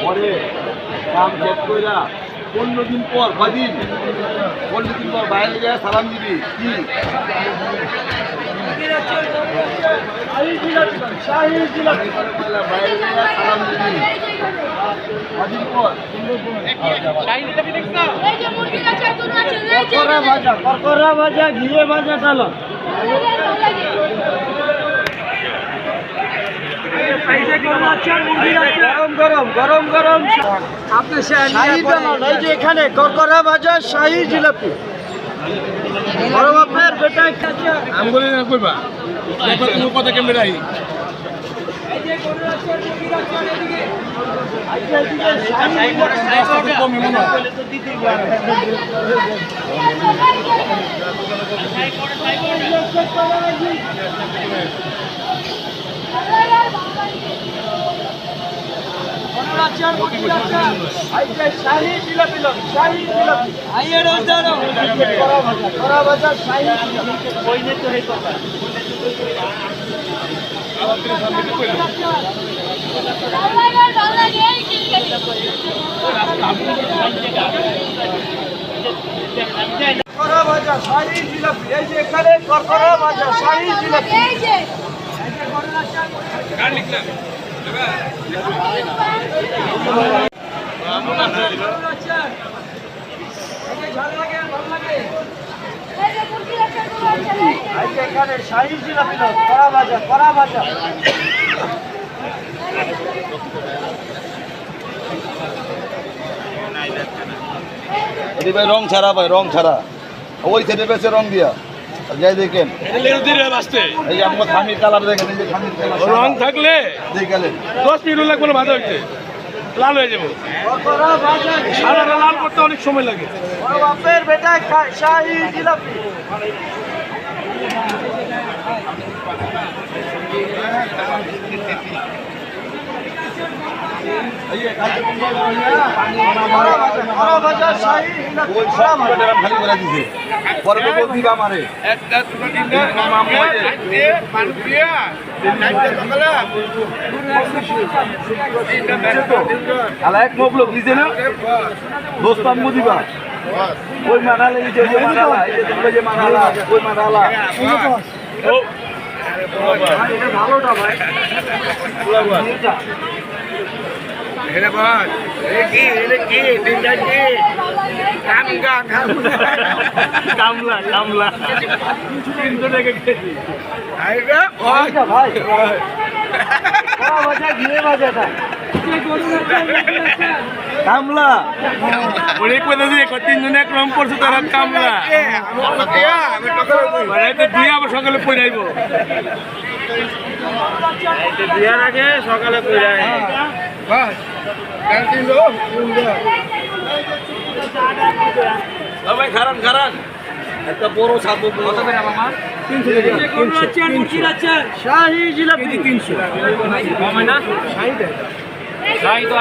পরে cum check কইরা 15 দিন পর 15 দিন পর বাইরে যায় সালাম দিবি কি বাইরে যায় সালাম দিবি কদিন পর করকরা ভাজা ঘিয়ে ভাজা ডালা গরম গরম গরম আপনি এখানে করকরা ভাজা শাহী জিলাপি বড় বাপের বেটা আমি বলি না কইবা দেখো তুমি কথা কেমনে রাই শাহী জিলাপি করা ভাজা করা ভাজা ভাই রং ছাড়া ভাই রং ছাড়া ওই ছেড়ে পেয়েছে রং দিয়া যাই দেখেন এই আমার খামির কালার দেখেন এই যে খামির কালার রং থাকলে দেখালেন 10 মিনিট লাগবে না ভাজা হইতে লাল হয়ে যাবে সারা লাল করতে অনেক সময় লাগে বাপের বেটা শাহী জিলাপি দোস্তান মুদিবা ওই মানালে যে মানালা ওই মানালা ভালোটা ভাই কামলা কামলা 300 টাকা কেজি ভাই ঘিরে ভাজাটা কামলা অনেক কথা দিয়ে 3 জনে এক রং করছে তারা কামলা দুই আবার সকালে পড়ে আইব বিয়ার আগে সকালে পড়ে ভাই খারান খারান একটা বড় ছাগল কত করে মামা 300 শাহী জিলাপি 300 কমে না শাহী তো